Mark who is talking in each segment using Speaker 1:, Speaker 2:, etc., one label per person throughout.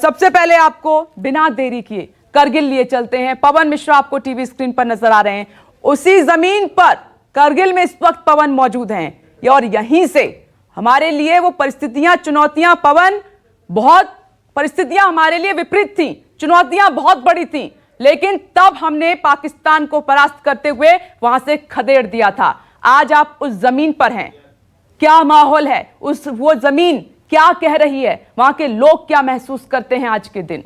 Speaker 1: सबसे पहले आपको बिना देरी किए करगिल लिए चलते हैं। पवन मिश्रा आपको टीवी स्क्रीन पर नजर आ रहे हैं। उसी जमीन पर करगिल में इस वक्त पवन मौजूद हैं और यहीं से हमारे लिए वो परिस्थितियां, चुनौतियां, पवन, बहुत परिस्थितियां हमारे लिए विपरीत थी, चुनौतियां बहुत बड़ी थी, लेकिन तब हमने पाकिस्तान को परास्त करते हुए वहां से खदेड़ दिया था। आज आप उस जमीन पर हैं, क्या माहौल है, वो जमीन क्या कह रही है, वहां के लोग क्या महसूस करते हैं आज के दिन?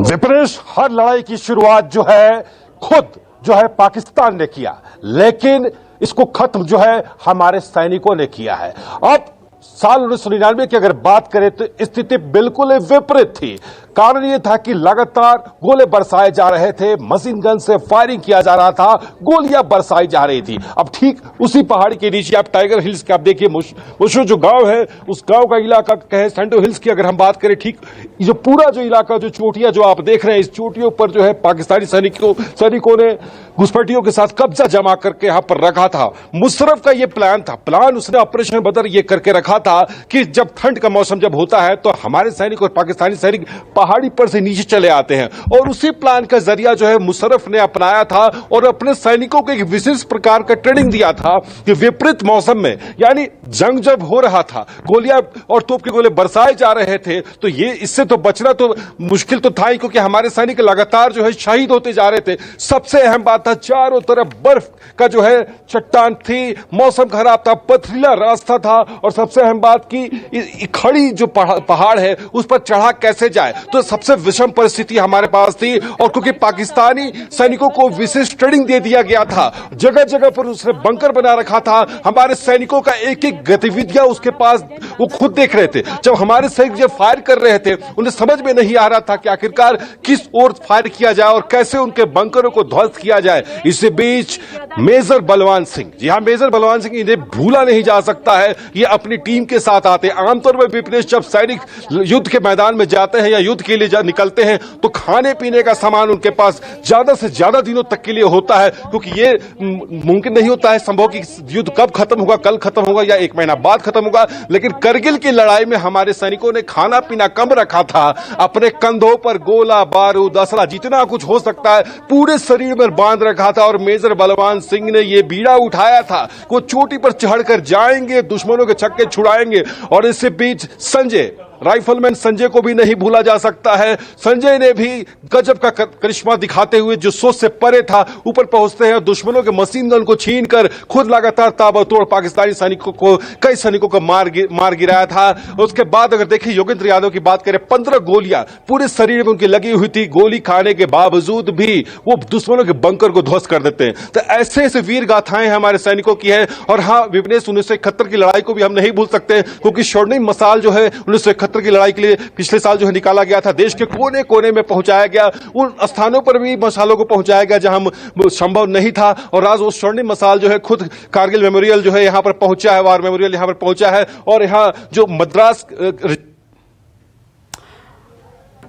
Speaker 2: विपरीत हर लड़ाई की शुरुआत जो है खुद जो है पाकिस्तान ने किया, लेकिन इसको खत्म जो है हमारे सैनिकों ने किया है। अब साल 1999 की अगर बात करें तो स्थिति बिल्कुल विपरीत थी। कारण यह था कि लगातार गोले बरसाए जा रहे थे, मशीन गन से फायरिंग किया जा रहा था, गोलियां बरसाई जा रही थी। अब ठीक उसी पहाड़ी के नीचे आप टाइगर हिल्स के आप देखिए, मुशो जो गांव है उस गांव का इलाका कहे, सेंट्रो हिल्स की अगर हम बात करें, ठीक जो पूरा जो इलाका, जो चोटियां जो आप देख रहे हैं, इस चोटियों पर जो है पाकिस्तानी सैनिकों ने घुसपैठियों के साथ कब्जा जमा करके यहां पर रखा था। मुशर्रफ का यह प्लान उसने ऑपरेशन बदर ये करके रखा था कि जब ठंड का मौसम जब होता है तो हमारे सैनिक और पाकिस्तानी सैनिक पहाड़ी पर से नीचे चले आते हैं, और उसी प्लान का जरिया जो है मुशर्रफ ने अपनाया था और अपने सैनिकों को एक विशेष प्रकार का ट्रेनिंग दिया था कि विपरीत मौसम में, यानी जंग जब हो रहा था, गोलियां और तोप के गोले बरसाए जा रहे थे, तो ये इससे तो बचना तो मुश्किल तो था ही, क्योंकि हमारे सैनिक लगातार जो है शहीद होते जा रहे थे। सबसे अहम बात था, चारों तरफ बर्फ का जो है चट्टान थी, मौसम खराब था, पथरीला रास्ता था, और सबसे अहम बात की खड़ी जो पहाड़ है उस पर चढ़ा कैसे जाए, तो सबसे विषम परिस्थिति हमारे पास थी। और क्योंकि पाकिस्तानी सैनिकों को विशेष ट्रेनिंग दे दिया गया था, जगह जगह पर उसने बंकर बना रखा था, हमारे सैनिकों का एक एक गतिविधियां उसके पास वो खुद देख रहे थे। जब हमारे सैनिक जब फायर कर रहे थे, उन्हें समझ में नहीं आ रहा था कि आखिरकार किस ओर फायर किया जाए और कैसे उनके बंकरों को ध्वस्त किया जाए। इसी बीच मेजर बलवान सिंह, जी हाँ, मेजर बलवान सिंह, इन्हें भूला नहीं जा सकता है, ये अपनी टीम के साथ आते। आमतौर पर विपरीत जब सैनिक युद्ध के मैदान में जाते हैं या युद्ध के लिए निकलते हैं तो खाने पीने का सामान उनके पास ज्यादा से ज्यादा दिनों तक के लिए होता है, क्योंकि ये मुमकिन नहीं होता है संभव कि युद्ध कब खत्म होगा, कल खत्म होगा या एक महीना बाद खत्म होगा। लेकिन करगिल की लड़ाई में हमारे सैनिकों ने खाना पीना कम रखा था, अपने कंधों पर गोला बारूद असला जितना कुछ हो सकता है पूरे शरीर में बांध रखा था। और मेजर बलवान सिंह ने यह बीड़ा उठाया था, वो चोटी पर चढ़कर जाएंगे, दुश्मनों के छक्के छुड़ाएंगे। और इससे बीच संजय, राइफलमैन संजय को भी नहीं भूला जा सकता है। संजय ने भी गजब का करिश्मा दिखाते हुए जो सोच से परे था, ऊपर पहुंचते हैं, दुश्मनों के मशीन गन को छीनकर खुद लगातार ताबड़तोड़ पाकिस्तानी सैनिकों को, कई सैनिकों को मार गिराया था। उसके बाद अगर देखिए योगेंद्र यादव की बात करें, 15 गोलियां पूरे शरीर में उनकी लगी हुई थी, गोली खाने के बावजूद भी वो दुश्मनों के बंकर को ध्वस्त कर देते हैं। तो ऐसे ऐसे वीर गाथाएं हमारे सैनिकों की है। और हाँ, विपनेश 1971 की लड़ाई को भी हम नहीं भूल सकते, क्योंकि स्वर्णिम मसाल जो है 1971 की लड़ाई के लिए पिछले साल जो है निकाला गया था, देश के कोने कोने में पहुंचाया गया, उन स्थानों पर भी मसालों को पहुंचाया गया जहां संभव नहीं था। और आज वो स्वर्णिम मसाल जो है खुद कारगिल मेमोरियल जो है यहां पर पहुंचा है, वार मेमोरियल यहां पर पहुंचा है। और यहां जो मद्रास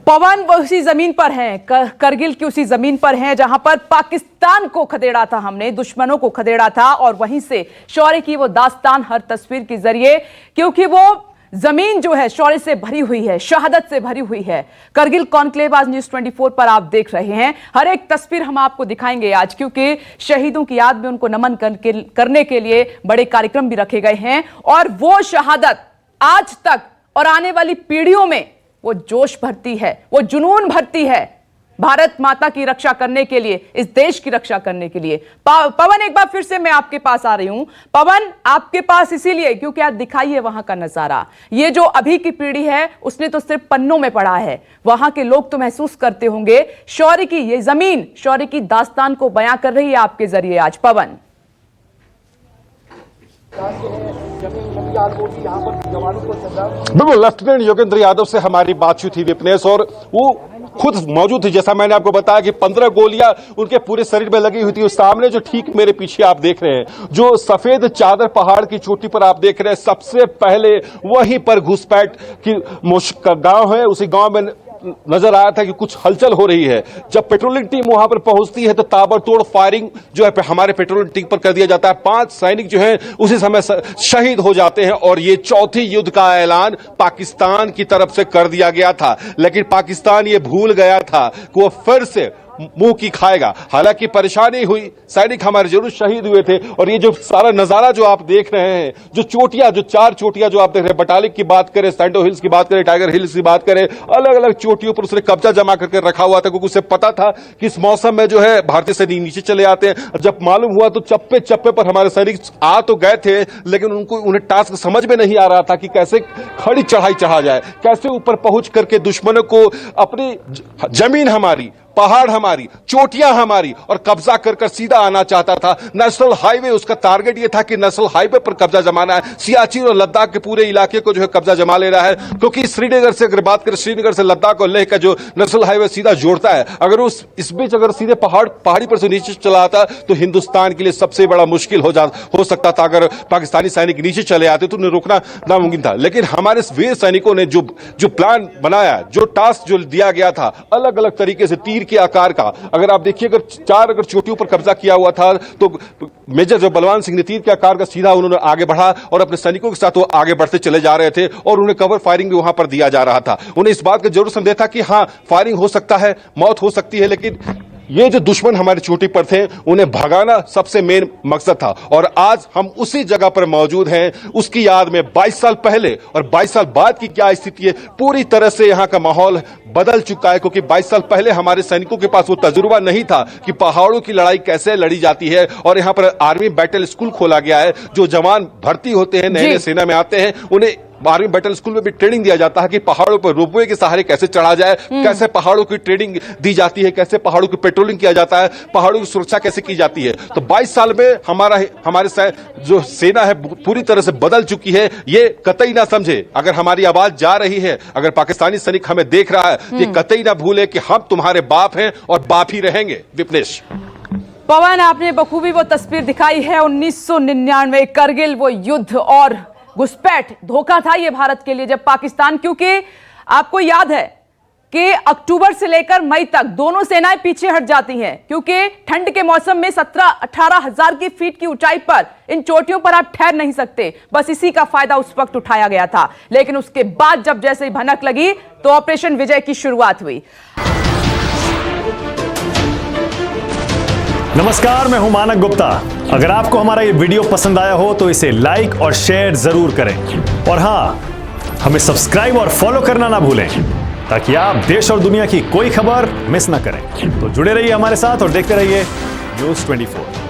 Speaker 1: पवन वो उसी जमीन पर हैं, करगिल की उसी जमीन पर हैं जहां पर पाकिस्तान को खदेड़ा था हमने, दुश्मनों को खदेड़ा था। और वहीं से शौर्य की वो दास्तान हर तस्वीर के जरिए, क्योंकि वो जमीन जो है शौर्य से भरी हुई है, शहादत से भरी हुई है। करगिल कॉन्क्लेव आज न्यूज़ 24 पर आप देख रहे हैं। हर एक तस्वीर हम आपको दिखाएंगे आज, क्योंकि शहीदों की याद में उनको नमन करने के लिए बड़े कार्यक्रम भी रखे गए हैं। और वो शहादत आज तक और आने वाली पीढ़ियों में वो जोश भरती है, वो जुनून भरती है भारत माता की रक्षा करने के लिए, इस देश की रक्षा करने के लिए। पवन, एक बार फिर से मैं आपके पास आ रही हूं। पवन, आपके पास इसीलिए क्योंकि आप दिखाइए वहां का नजारा। ये जो अभी की पीढ़ी है उसने तो सिर्फ पन्नों में पढ़ा है, वहां के लोग तो महसूस करते होंगे शौर्य की ये जमीन, शौर्य की दास्तान को बयां कर रही है आपके जरिए आज। पवन,
Speaker 2: बिल्कुल, लेफ्टिनेंट योगेंद्र यादव से हमारी बातचीत हुई विपनेश, और वो खुद मौजूद थी। जैसा मैंने आपको बताया कि 15 गोलियां उनके पूरे शरीर में लगी हुई थी। उस सामने जो ठीक मेरे पीछे आप देख रहे हैं, जो सफेद चादर पहाड़ की चोटी पर आप देख रहे हैं, सबसे पहले वहीं पर घुसपैठ की गांव है, उसी गांव में नजर आया था कि कुछ हलचल हो रही है। जब पेट्रोलिंग टीम वहां पर पहुंचती है तो ताबड़तोड़ फायरिंग जो है हमारे पेट्रोलिंग टीम पर कर दिया जाता है। 5 सैनिक जो हैं उसी समय शहीद हो जाते हैं और ये चौथी युद्ध का ऐलान पाकिस्तान की तरफ से कर दिया गया था। लेकिन पाकिस्तान ये भूल गया था कि वो फिर से मुंह की खाएगा। हालांकि परेशानी हुई, सैनिक हमारे जरूर शहीद हुए थे। और ये जो सारा नजारा जो आप देख रहे हैं, जो चोटियां, जो 4 चोटियां जो आप देख रहे हैं, बटालिक की बात करें, सैंडो हिल्स की बात करें, टाइगर हिल्स की बात करें, अलग अलग चोटियों पर उसने कब्जा जमा करके रखा हुआ था, क्योंकि उसे पता था कि इस मौसम में जो है भारतीय सैनिक नीचे चले आते हैं। जब मालूम हुआ तो चप्पे चप्पे पर हमारे सैनिक आ तो गए थे, लेकिन उन्हें टास्क समझ में नहीं आ रहा था कि कैसे खड़ी चढ़ाई चढ़ा जाए, कैसे ऊपर पहुंच करके दुश्मनों को अपनी जमीन हमारी, पहाड़ हमारी, चोटियां हमारी और कब्जा कर सीधा आना चाहता था। नेशनल हाईवे उसका टारगेट यह था कि नेशनल हाईवे पर कब्जा जमाना है। सियाचिन और लद्दाख के पूरे इलाके को जो है कब्जा जमा लेना है, क्योंकि श्रीनगर से अगर बात करें, श्रीनगर से लद्दाख और लेह का जो नेशनल हाईवे सीधा जोड़ता है, अगर इस बीच अगर सीधे पहाड़ी पर से नीचे चला आता तो हिंदुस्तान के लिए सबसे बड़ा मुश्किल हो सकता था। अगर पाकिस्तानी सैनिक नीचे चले आते तो उन्हें रोकना नामुमकिन था। लेकिन हमारे वीर सैनिकों ने जो प्लान बनाया, जो टास्क जो दिया गया था, अलग अलग तरीके से तीर के आकार का, अगर आप देखिए, अगर चोटियों पर कब्जा किया हुआ था तो मेजर जो बलवान सिंह ने तीर के आकार का सीधा उन्होंने आगे बढ़ा और अपने सैनिकों के साथ वो आगे बढ़ते चले जा रहे थे और उन्हें कवर फायरिंग भी वहां पर दिया जा रहा था। उन्हें इस बात का जरूर संदेह था कि हां, फायरिंग हो सकता है, मौत हो सकती है, लेकिन ये जो दुश्मन हमारी चोटी पर थे उन्हें भगाना सबसे मेन मकसद था। और आज हम उसी जगह पर मौजूद हैं, उसकी याद में 22 साल पहले और 22 साल बाद की क्या स्थिति है। पूरी तरह से यहां का माहौल बदल चुका है, क्योंकि 22 साल पहले हमारे सैनिकों के पास वो तजुर्बा नहीं था कि पहाड़ों की लड़ाई कैसे लड़ी जाती है। और यहां पर आर्मी बैटल स्कूल खोला गया है। जो जवान भर्ती होते हैं, नए नए सेना में आते हैं, उन्हें आर्मी बैटल स्कूल में भी ट्रेनिंग दिया जाता है कि पहाड़ों पर रोपवे के सहारे कैसे चढ़ा जाए, कैसे पहाड़ों की ट्रेनिंग दी जाती है, कैसे पहाड़ों की पेट्रोलिंग किया जाता है, पहाड़ों की सुरक्षा कैसे की जाती है। तो 22 साल में हमारे जो सेना है पूरी तरह से बदल चुकी है। ये कतई ना समझे, अगर हमारी आवाज जा रही है, अगर पाकिस्तानी सैनिक हमें देख रहा है, ये कतई ना भूले कि हम तुम्हारे बाप हैं और बाप ही रहेंगे। विपनेश।
Speaker 1: पवन, आपने बखूबी वो तस्वीर दिखाई है 1999 करगिल, वो युद्ध और घुसपैठ धोखा था ये भारत के लिए, जब पाकिस्तान, क्योंकि आपको याद है कि अक्टूबर से लेकर मई तक दोनों सेनाएं पीछे हट जाती हैं, क्योंकि ठंड के मौसम में 17-18 हजार की फीट की ऊंचाई पर इन चोटियों पर आप ठहर नहीं सकते। बस इसी का फायदा उस वक्त उठाया गया था। लेकिन उसके बाद जब जैसे ही भनक लगी तो ऑपरेशन विजय की शुरुआत हुई।
Speaker 3: नमस्कार, मैं हूं मानक गुप्ता। अगर आपको हमारा ये वीडियो पसंद आया हो तो इसे लाइक और शेयर जरूर करें। और हां, हमें सब्सक्राइब और फॉलो करना ना भूलें, ताकि आप देश और दुनिया की कोई खबर मिस ना करें। तो जुड़े रहिए हमारे साथ और देखते रहिए News 24।